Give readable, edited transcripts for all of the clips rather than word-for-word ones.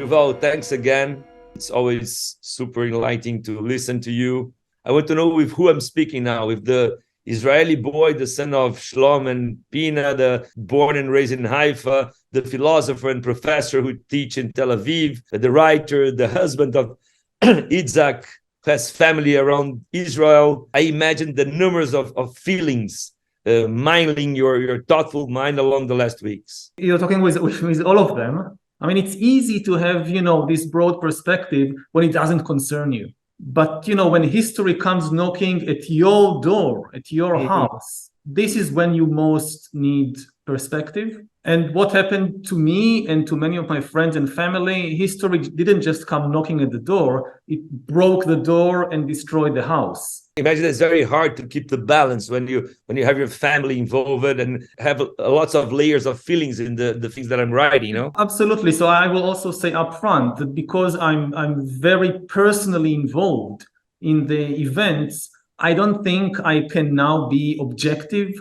Yuval, thanks again. It's always super enlightening to listen to you. I want to know with who I'm speaking now, with the Israeli boy, the son of Shlom and Pina, the born and raised in Haifa, the philosopher and professor who teach in Tel Aviv, the writer, the husband of Itzhak, who has family around Israel. I imagine the numbers of feelings mining your thoughtful mind along the last weeks. You're talking with all of them. I mean, it's easy to have, this broad perspective when it doesn't concern you. But, when history comes knocking at your door, at your house, this is when you most need perspective. And what happened to me and to many of my friends and family, history didn't just come knocking at the door, it broke the door and destroyed the house. Imagine it's very hard to keep the balance when you have your family involved and have lots of layers of feelings in the things that I'm writing, Absolutely. So I will also say up front that because I'm very personally involved in the events, I don't think I can now be objective.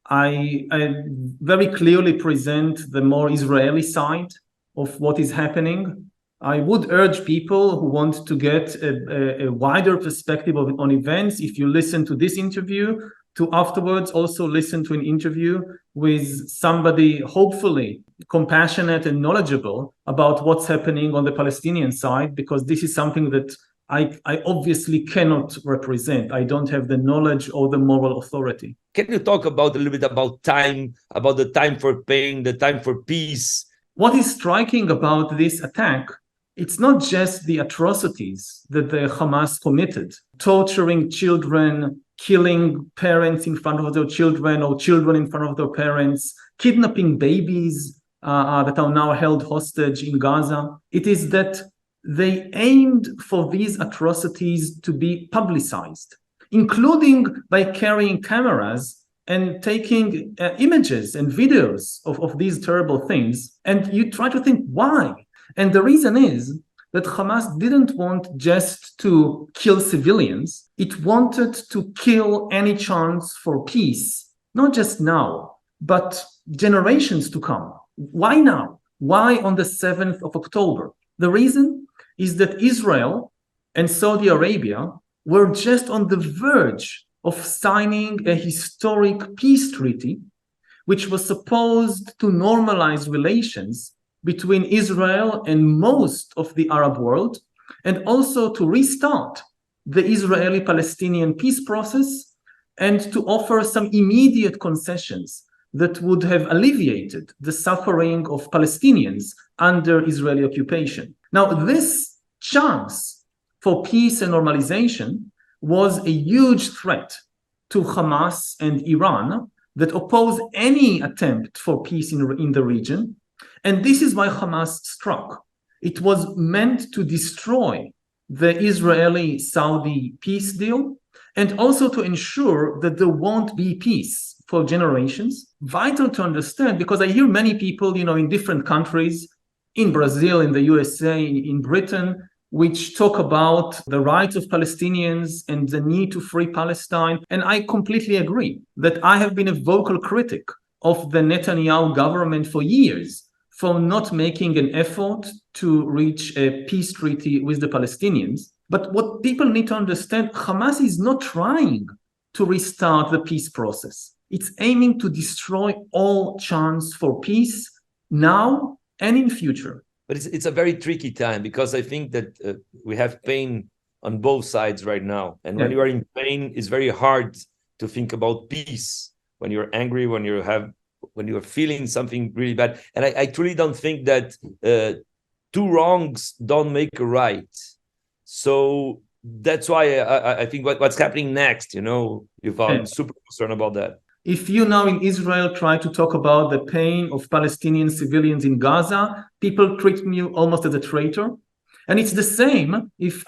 I very clearly present the more Israeli side of what is happening. I would urge people who want to get a wider perspective on events, if you listen to this interview, to afterwards also listen to an interview with somebody hopefully compassionate and knowledgeable about what's happening on the Palestinian side, because this is something that I obviously cannot represent. I don't have the knowledge or the moral authority. Can you talk about a little bit about time, about the time for pain, the time for peace? What is striking about this attack, it's not just the atrocities that the Hamas committed, torturing children, killing parents in front of their children or children in front of their parents, kidnapping babies that are now held hostage in Gaza. It is that they aimed for these atrocities to be publicized, including by carrying cameras and taking images and videos of these terrible things. And you try to think, why? And the reason is that Hamas didn't want just to kill civilians. It wanted to kill any chance for peace, not just now, but generations to come. Why now? Why on the 7th of October? The reason is that Israel and Saudi Arabia were just on the verge of signing a historic peace treaty, which was supposed to normalize relations between Israel and most of the Arab world, and also to restart the Israeli-Palestinian peace process and to offer some immediate concessions that would have alleviated the suffering of Palestinians under Israeli occupation. Now, this chance for peace and normalization was a huge threat to Hamas and Iran that oppose any attempt for peace in the region. And this is why Hamas struck. It was meant to destroy the Israeli-Saudi peace deal and also to ensure that there won't be peace for generations. Vital to understand, because I hear many people, in different countries, in Brazil, in the USA, in Britain, which talk about the rights of Palestinians and the need to free Palestine. And I completely agree that I have been a vocal critic of the Netanyahu government for years for not making an effort to reach a peace treaty with the Palestinians. But what people need to understand, Hamas is not trying to restart the peace process. It's aiming to destroy all chance for peace now and in future. But it's a very tricky time, because I think that we have pain on both sides right now. And when you are in pain, it's very hard to think about peace. When you're angry, when you're feeling something really bad. And I truly don't think that two wrongs don't make a right. So that's why I think what's happening next, I'm super concerned about that. If you now in Israel try to talk about the pain of Palestinian civilians in Gaza, people treat you almost as a traitor. And it's the same if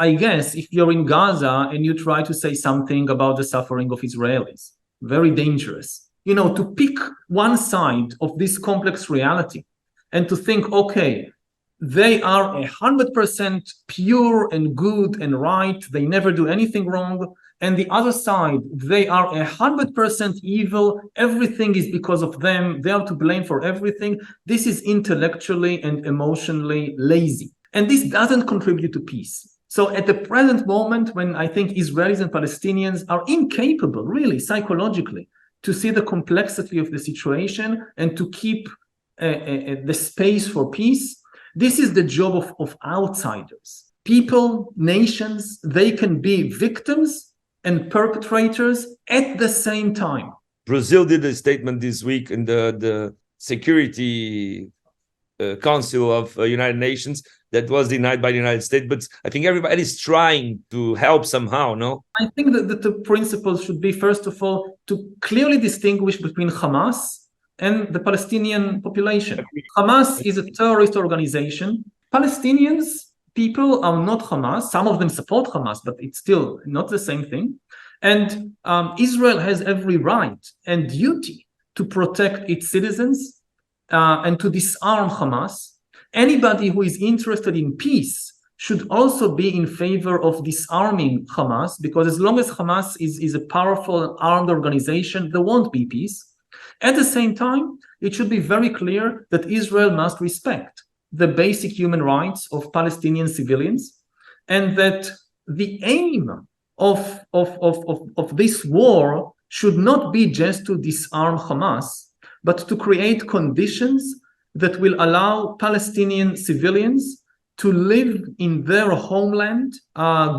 you're in Gaza and you try to say something about the suffering of Israelis. Very dangerous. To pick one side of this complex reality and to think, okay, they are 100% pure and good and right. They never do anything wrong. And the other side, they are 100% evil. Everything is because of them. They are to blame for everything. This is intellectually and emotionally lazy. And this doesn't contribute to peace. So at the present moment, when I think Israelis and Palestinians are incapable, really, psychologically, to see the complexity of the situation and to keep the space for peace, this is the job of outsiders. People, nations, they can be victims and perpetrators at the same time. Brazil did a statement this week in the Security Council of United Nations that was denied by the United States. But I think everybody is trying to help somehow, no? I think that the principles should be, first of all, to clearly distinguish between Hamas and the Palestinian population. Hamas is a terrorist organization. Palestinians, people are not Hamas. Some of them support Hamas, but it's still not the same thing. And Israel has every right and duty to protect its citizens and to disarm Hamas. Anybody who is interested in peace should also be in favor of disarming Hamas, because as long as Hamas is a powerful armed organization, there won't be peace. At the same time, it should be very clear that Israel must respect the basic human rights of Palestinian civilians, and that the aim of this war should not be just to disarm Hamas, but to create conditions that will allow Palestinian civilians to live in their homeland,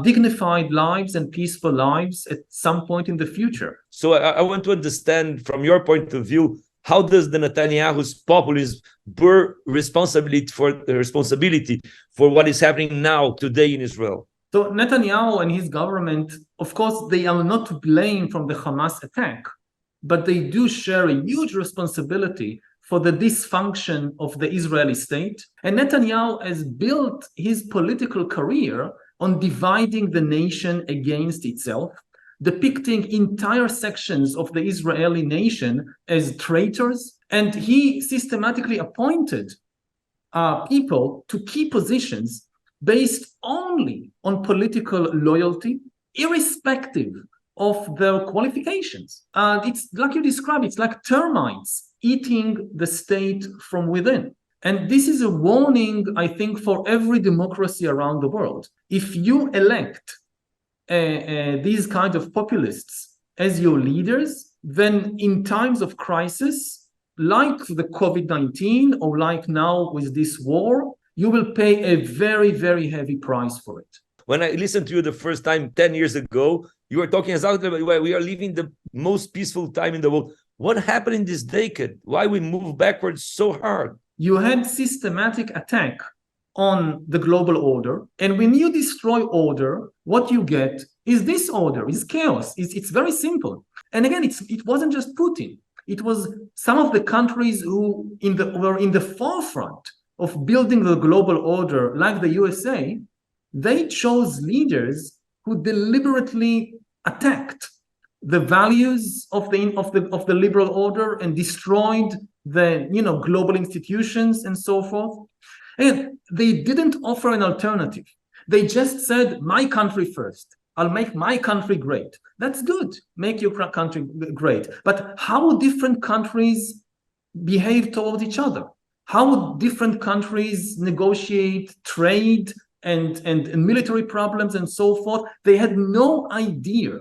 dignified lives and peaceful lives at some point in the future. So I want to understand from your point of view, how does the Netanyahu's populism bear responsibility for what is happening now, today in Israel? So Netanyahu and his government, of course, they are not to blame from the Hamas attack, but they do share a huge responsibility for the dysfunction of the Israeli state. And Netanyahu has built his political career on dividing the nation against itself, depicting entire sections of the Israeli nation as traitors. And he systematically appointed people to key positions based only on political loyalty, irrespective of their qualifications. It's like you described, it's like termites eating the state from within. And this is a warning, I think, for every democracy around the world. If you elect these kind of populists as your leaders, then in times of crisis, like the COVID-19 or like now with this war, you will pay a very, very heavy price for it. When I listened to you the first time 10 years ago, you were talking exactly about we are living the most peaceful time in the world. What happened in this decade? Why we move backwards so hard? You had systematic attack on the global order. And when you destroy order, what you get is disorder, is chaos. It's very simple. And again, it wasn't just Putin. It was some of the countries who were in the forefront of building the global order, like the USA. They chose leaders who deliberately attacked the values of the liberal order and destroyed the global institutions and so forth. And they didn't offer an alternative. They just said, my country first. I'll make my country great. That's good. Make your country great. But how different countries behave towards each other? How different countries negotiate trade and military problems and so forth. They had no idea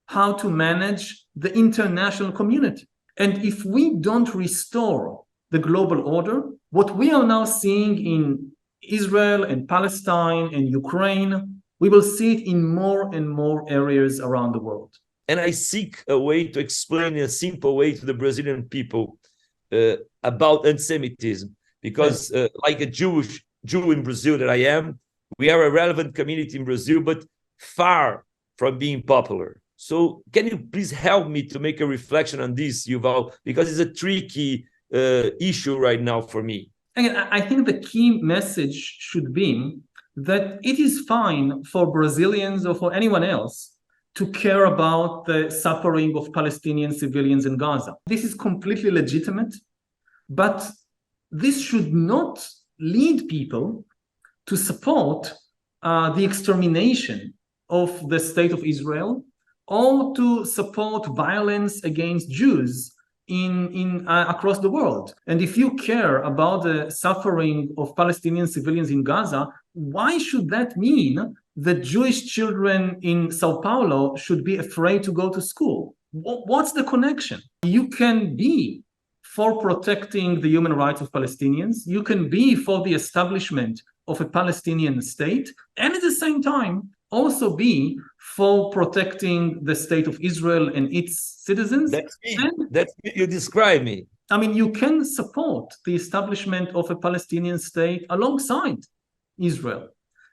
how to manage the international community. And if we don't restore the global order, what we are now seeing in Israel and Palestine and Ukraine, we will see it in more and more areas around the world. And I seek a way to explain in a simple way to the Brazilian people about anti-Semitism, because like a Jew in Brazil that I am, we are a relevant community in Brazil, but far from being popular. So can you please help me to make a reflection on this, Yuval, because it's a tricky issue right now for me. Again, I think the key message should be that it is fine for Brazilians or for anyone else to care about the suffering of Palestinian civilians in Gaza. This is completely legitimate, but this should not lead people to support the extermination of the state of Israel or to support violence against Jews in across the world. And if you care about the suffering of Palestinian civilians in Gaza, why should that mean that Jewish children in Sao Paulo should be afraid to go to school? What's the connection? You can be for protecting the human rights of Palestinians. You can be for the establishment of a Palestinian state, and at the same time also be for protecting the state of Israel and its citizens. That's me. That's me. You describe me. I mean, you can support the establishment of a Palestinian state alongside Israel.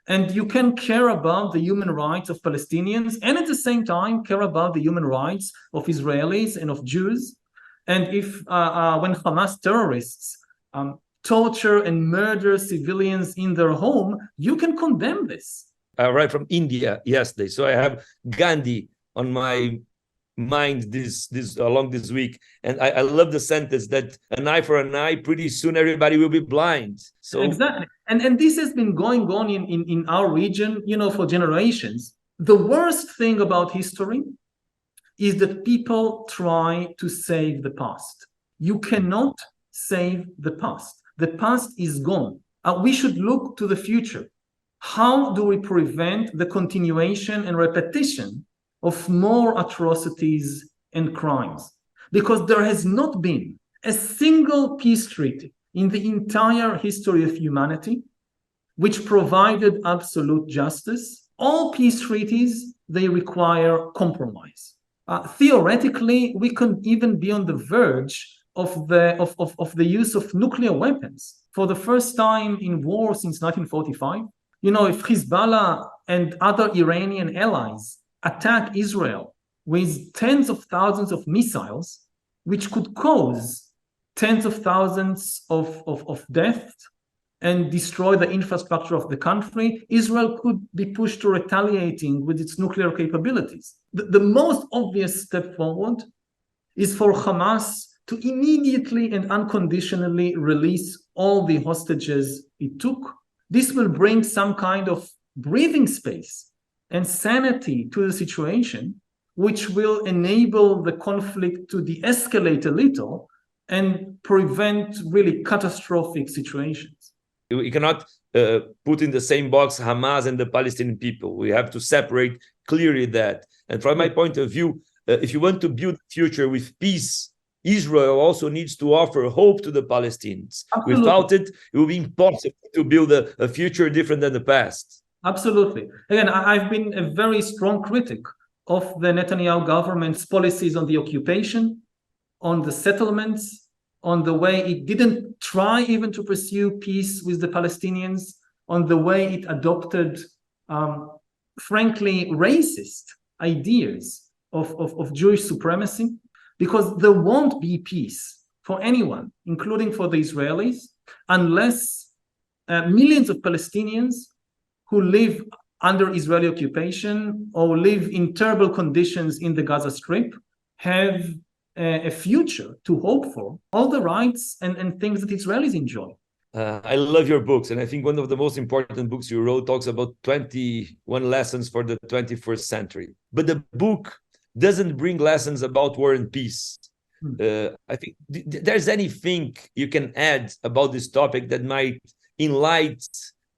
And you can care about the human rights of Palestinians and at the same time care about the human rights of Israelis and of Jews. And if when Hamas terrorists torture and murder civilians in their home, you can condemn this. I arrived from India yesterday, so I have Gandhi on my mind this along this week, and I love the sentence that an eye for an eye, pretty soon everybody will be blind. So exactly, and this has been going on in our region, for generations. The worst thing about history is that people try to save the past. You cannot save the past. The past is gone. We should look to the future. How do we prevent the continuation and repetition of more atrocities and crimes? Because there has not been a single peace treaty in the entire history of humanity which provided absolute justice. All peace treaties, they require compromise. Theoretically, we can even be on the verge of the use of nuclear weapons for the first time in war since 1945. If Hezbollah and other Iranian allies attack Israel with tens of thousands of missiles, which could cause tens of thousands of deaths and destroy the infrastructure of the country, Israel could be pushed to retaliating with its nuclear capabilities. The most obvious step forward is for Hamas to immediately and unconditionally release all the hostages it took. This will bring some kind of breathing space and sanity to the situation, which will enable the conflict to de-escalate a little and prevent really catastrophic situations. We cannot put in the same box Hamas and the Palestinian people. We have to separate clearly that. And from my point of view, if you want to build a future with peace, Israel also needs to offer hope to the Palestinians. Absolutely. Without it, it will be impossible to build a future different than the past. Absolutely. Again, I've been a very strong critic of the Netanyahu government's policies on the occupation, on the settlements, on the way it didn't try even to pursue peace with the Palestinians, on the way it adopted, frankly, racist ideas of Jewish supremacy. Because there won't be peace for anyone, including for the Israelis, unless millions of Palestinians who live under Israeli occupation or live in terrible conditions in the Gaza Strip have a future to hope for, all the rights and things that Israelis enjoy. I love your books, and I think one of the most important books you wrote talks about 21 lessons for the 21st century. But the book doesn't bring lessons about war and peace. I think there's anything you can add about this topic that might enlighten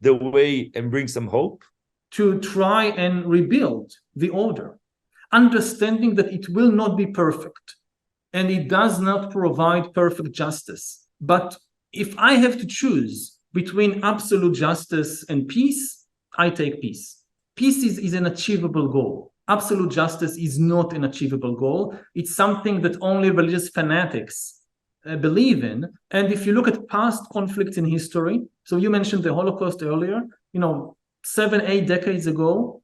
the way and bring some hope? To try and rebuild the order, understanding that it will not be perfect and it does not provide perfect justice. But if I have to choose between absolute justice and peace, I take peace. Peace is an achievable goal. Absolute justice is not an achievable goal. It's something that only religious fanatics believe in. And if you look at past conflicts in history, so you mentioned the Holocaust earlier, 7-8 decades ago,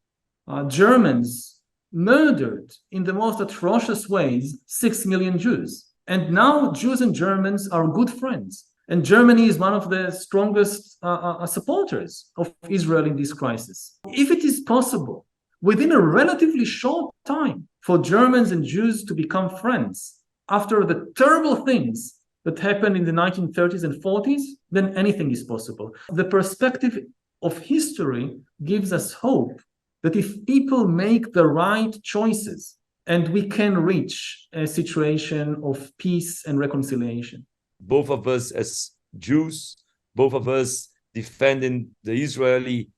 Germans murdered in the most atrocious ways 6 million Jews. And now Jews and Germans are good friends. And Germany is one of the strongest supporters of Israel in this crisis. If it is possible within a relatively short time for Germans and Jews to become friends after the terrible things that happened in the 1930s and 40s, then anything is possible. The perspective of history gives us hope that if people make the right choices and we can reach a situation of peace and reconciliation. Both of us as Jews, both of us defending the Israeli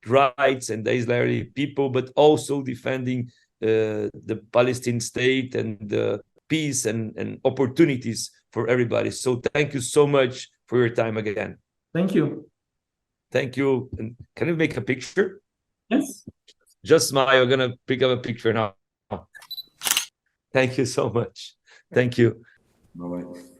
rights and the Israeli people, but also defending the Palestinian state and the peace and opportunities for everybody. So thank you so much for your time again. Thank you. Thank you. And can you make a picture? Yes. Just smile. I'm going to pick up a picture now. Thank you so much. Thank you. Bye-bye.